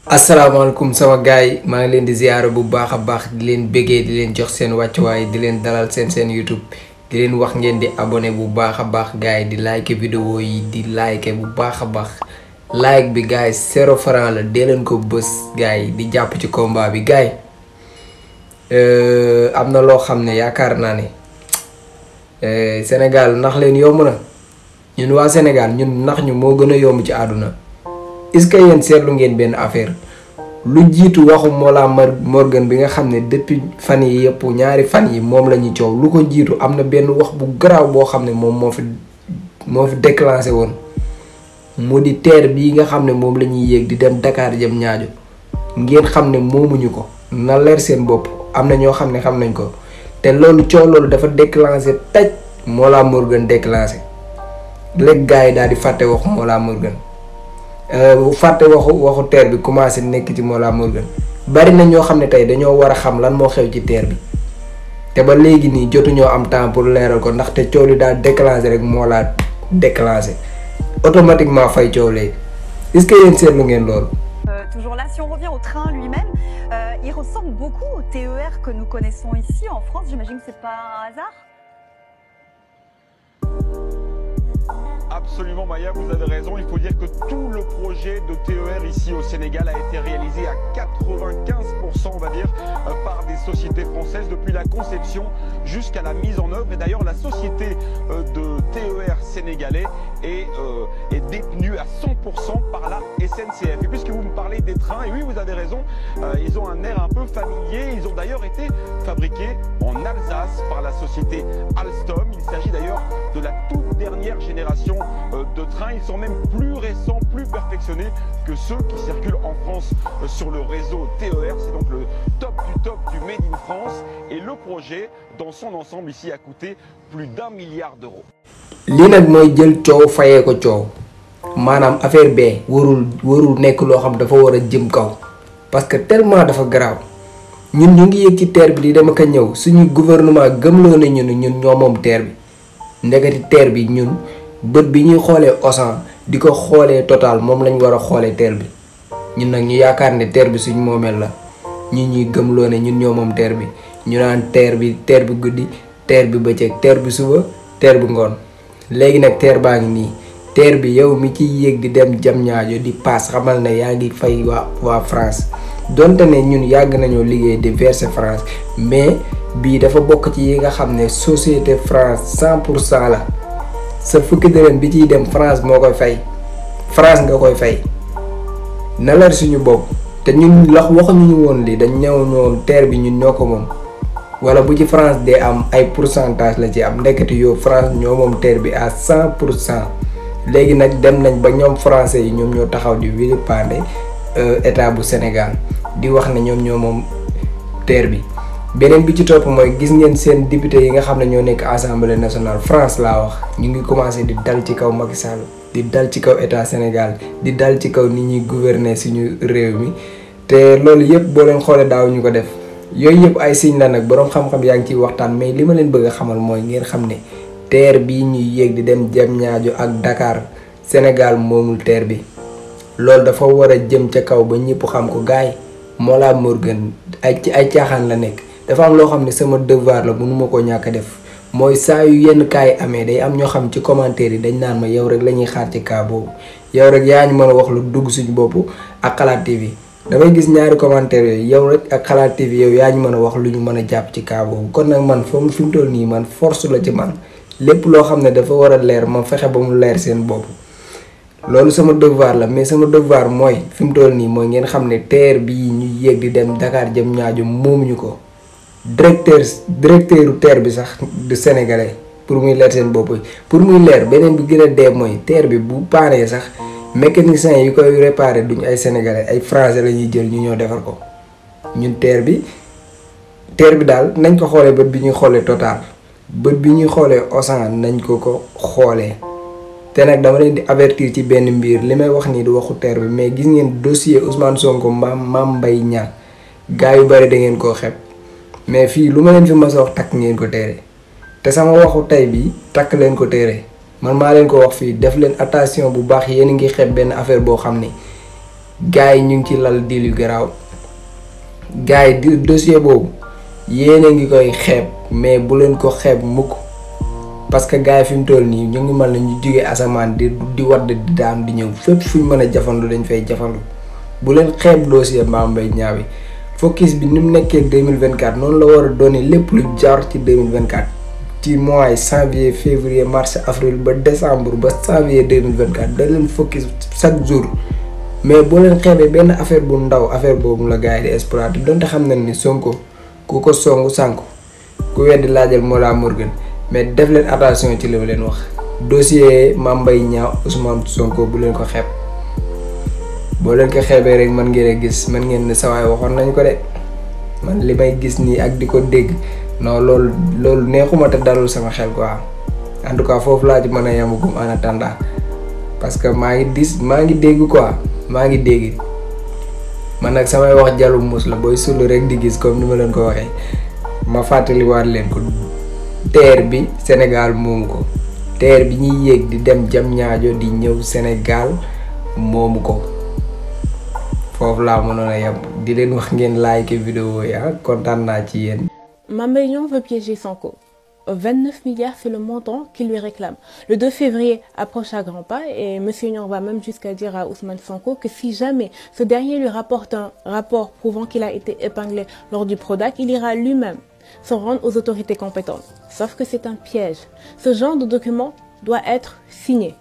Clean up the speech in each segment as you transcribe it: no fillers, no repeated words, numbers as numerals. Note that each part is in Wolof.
asalaamaaleykum sama gaay yi maa ngi leen di ziyaara bu baax a baax di leen bëggee di leen jox seen wàccuwaay di leen dalal seen YouTube di leen wax ngeen di abonné bu baax a baax gaay yi di like vidéo yi di like bu baax a baax like bi gaay 0 franc la dee leen ko bës gaay yi di jàpp ci combat bi gaay am na loo xam ne yaakaar naa ne Sénégal nax leen yomb na ñun waa Sénégal ñun nax ñu moo gën a yomb ci àdduna. est-ce que yéen seetlu ngeen benn affaire lu jiitu waxu Mollah Morgun bi nga xam ne depuis fan yi yëpp ñaari fan yi moom la ñu coow lu ko jiitu am na benn wax bu garaaw boo xam ne moom moo fi déclenché woon mu di TER bii nga xam ne moom la ñuy yéeg di dem Dakar jëm ñaajo ngeen xam ne moomuñu ko na leer seen bopp am na ñoo xam ne xam nañ ko te loolu coow loolu dafa déclenché taj Mollah Morgun déclenché léegi gars yi daal di fàtte waxu Mollah Morgun fàtte waxu TER bi commencé nekk ci Mollah Morgun bari na ñoo xam ne tey dañoo war a xam lan moo xew ci TER bi te ba léegi nii jotuñoo am temps pour leeral ko ndaxte coow li daal déclenché rek moo laa déclenché automatiquement fay coow léegi est-ce que yéen seetlu ngeen loolu. Toujours là, si on revient au train lui-même, il ressemble beaucoup au TER que nous connaissons ici en France. J'imagine que c'est pas un hasard. Absolument Maya, vous avez raison, il faut dire que tout le projet de TER ici au Sénégal a été réalisé à 95% on va dire par des sociétés françaises depuis la conception jusqu'à la mise en œuvre. Et d'ailleurs la société de TER sénégalais est détenue à 100% par la SNCF. Et puisque vous me parlez des trains, et oui vous avez raison, ils ont un air un peu familier, ils ont d'ailleurs été fabriqués en Alsace par la société Alstom. Il s'agit d'ailleurs de la toute dernière génération de trains. Ils sont même plus récents, plus perfectionnés que ceux qui circulent en France sur le réseau TER. C'est donc le top du Made in France. Et le projet, dans son ensemble ici, a coûté plus d'1 milliard d'euros. lii nag mooy jël coow fayee ko coow maanaam affaire bee warul nekk loo xam dafa war a jëm kaw parce que tellement dafa garaaw ñun ñu ngi yëg ci TER bi di dem ak a ñëw suñu gouvernement gëmloo na ñun ñoo moom TER bi ndekati TER bi ñun bët bi ñuy xoolee Auchan di ko xoolee Total moom lañ war a xoolee TER bi ñun nag ñu yaakaar ne TER bi suñ moomeel la ñuy gëmloo ne ñun ñoo moom TER bi ñu naan TER bi guddi TER bi bëccëg TER bi suba TER bi ngoon léegi nag TER baa ngi nii TER bi yow mi ciy yéeg di dem Diamniadio di paas xamal ne yaa ngi fay waa France donte ne ñun yàgg nañoo liggéey di verser France mais bii dafa bokk ci yi nga xam ne société France 100% la sa fukki dërëm bi ciy dem France moo koy fay France nga koy fay na leer suñu bopp te ñun waxuñu ñu woon lii dañ ñëw ñoon TER bi ñun ñoo ko moom wala bu ci France dee am ay pourcentage la ci am ndekete yow France ñoo moom TER bi à 100%. léegi nag dem nañ ba ñoom français yi ñoom ñoo taxaw di vilipender état bu Sénégal di wax ne ñoom ñoo moom TER bi. beneen bi ci topp mooy gis ngeen seen député yi nga xam ne ñoo nekk assemblée nationale France laa wax ñu ngi commencé di dal ci kaw Macky Sall di dal ci kaw état Sénégal di dal ci kaw nit ñuy gouverner suñu réew mi te loolu yëpp boo leen xoolee daaw ñu ko def yooyu yëpp ay signe la nag boroom xam-xam yaa ngi ciy waxtaan mais li ma leen bëgg a xamal mooy ngeen xam ne TER bii ñuy yéeg di dem Diamniadio ak Dakar Sénégal moomul TER bi loolu dafa war a jëm ca kaw ba ñëpp xam ko gaay Mollah Morgun ay caaxaan la nekk. dafa am loo xam ne sama devoir la mënuma koo ñàkk a def mooy saa yu yenn cas yi amee day am ñoo xam ci commentaire yi dañ naan ma yow rek la ñuy xaar ci cas boobu yow rek yaa ñu mën a wax lu dugg suñu bopp ak Xalaat TV damay gis ñaari commentaire yooyu yow rek ak Xalaat TV yow yaa ñu mën a wax lu ñu mën a jàpp ci cas boobu kon nag man foofu fi mu toll nii man force la ci man lépp loo xam ne dafa war a leer ma fexe ba mu leer seen bopp loolu sama devoir la mais sama devoir mooy fi mu toll nii mooy ngeen xam ne TER bii ñu yéeg di dem Dakar Diamniadio moomuñu ko. directeur TER bi sax du sénégalais pour muy leer seen bopp pour muy leer beneen bi gën a dee mooy TER bi bu paanee sax mécanicien yi koy réparer duñ ay sénégalais ay français la ñuy jël ñu ñoo defar ko ñun TER bi daal nañ ko xoolee bët bi ñuy xoolee Total bët bi ñuy xoolee Auchan nañ ko xoolee te nag dama leen di avertir ci benn mbir li may wax nii du waxu TER bi mais gis ngeen dossier Ousmane Sonko Mame Mbaye Niang gaa yu bari da ngeen koo xeeb mais fii lu ma leen fi mas a wax takk ngeen ko téere te sama waxu tey bi takk leen ko téere man maa leen ko wax fii def leen attention bu baax yéen a ngi xeeb benn affaire boo xam ni gars yi ñu ngi ci lal deal yu garaaw gars yi di dossier boobu yéen a ngi koy xeeb mais bu leen ko xeeb mukk parce que gars yi fi mu toll nii ñu ngi mën na ñu jógee asamaan di wadd di daan di ñëw fépp fu ñu mën a jafandu dañ fay jafandu bu leen xeeb dossier Mame Mbaye Niang bi focus bi ni mu nekkee 2024 noonu la war a doone lépp lu jaar ci 2024 ci mois yi janvier février mars avril ba décembre ba janvier 2024 da leen focus chaque jour mais boo leen xeebee benn affaire bu ndaw affaire boobu la gars yi di exploiter donte xam nañ ni Sonko ku ko songu sànku ku weddi laajal Mollah Morgun mais def leen attention ci li ma leen wax dossier Mame Mbaye Niang Ousmane Sonko bu leen ko xeeb boo leen ko xeebee rek man ngeen a gis man ngeen ne sawaay waxoon nañ ko de man li may gis nii ak di ko dégg non loolu neexuma te dalul sama xel quoi en tout cas foofu laa ci mën a yamagum en attendant parce que maa ngi dégg quoi maa ngi dégg man nag samay wax jalu muus la booy sulu rek di gis comme ni ma leen ko waxee ma fàttaliwaat leen ko TER bi Sénégal moomu ko TER bi ñuy yéeg di dem Diamniadio di ñëw Sénégal moomu ko foofu laa mënoon a yem di leen wax ngeen like vidéo yi kontaan naa ci yéen. Mame Mbaye Niang veut piéger Sonko. 29 milliards, c'est le montant qu'il lui réclame. Le 2 février approche à grands pas et M. Niang va même jusqu'à dire à Ousmane Sonko que si jamais ce dernier lui rapporte un rapport prouvant qu'il a été épinglé lors du Prodac, il ira lui-même s'en rendre aux autorités compétentes. Sauf que c'est un piège. Ce genre de document doit être signé.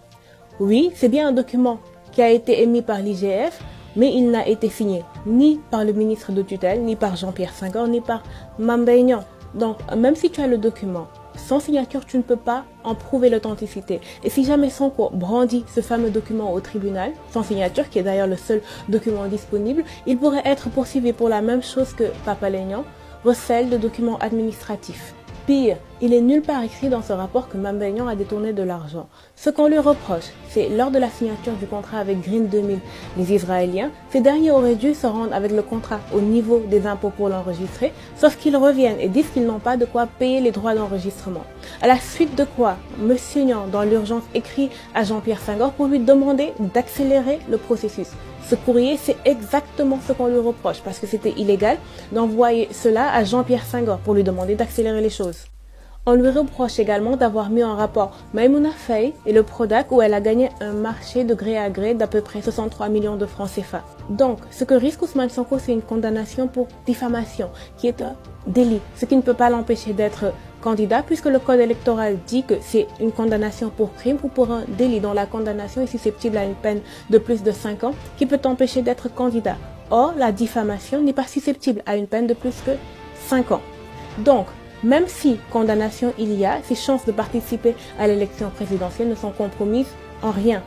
Oui, c'est bien un document qui a été émis par l'IGF, mais il n'a été signé ni par le ministre de tutelle, ni par Jean-Pierre Senghor, ni par Mame Mbaye Niang. Donc, même si tu as le document, sans signature, tu ne peux pas en prouver l'authenticité. Et si jamais Sonko brandit ce fameux document au tribunal, sans signature, qui est d'ailleurs le seul document disponible, il pourrait être poursuivi pour la même chose que Pape Alé Niang, recel de documents administratifs. Pire, il est nulle part écrit dans ce rapport que Mame Mbaye Niang a détourné de l'argent. Ce qu'on lui reproche, c'est lors de la signature du contrat avec Green 2000, les Israéliens, ces derniers auraient dû se rendre avec le contrat au niveau des impôts pour l'enregistrer, sauf qu'ils reviennent et disent qu'ils n'ont pas de quoi payer les droits d'enregistrement. À la suite de quoi, M. Niang, dans l'urgence, écrit à Jean-Pierre Senghor pour lui demander d'accélérer le processus. Ce courrier, c'est exactement ce qu'on lui reproche, parce que c'était illégal d'envoyer cela à Jean-Pierre Senghor pour lui demander d'accélérer les choses. On lui reproche également d'avoir mis en rapport Maïmouna Faye et le Prodac où elle a gagné un marché de gré à gré d'à peu près 63 millions de francs CFA. Donc, ce que risque Ousmane Sonko, c'est une condamnation pour diffamation, qui est un délit, ce qui ne peut pas l'empêcher d'être candidat, puisque le code électoral dit que c'est une condamnation pour crime ou pour un délit dont la condamnation est susceptible à une peine de plus de 5 ans, qui peut t'empêcher d'être candidat. Or, la diffamation n'est pas susceptible à une peine de plus que 5 ans. Donc, même si condamnation il y a, ses chances de participer à l'élection présidentielle ne sont compromises en rien.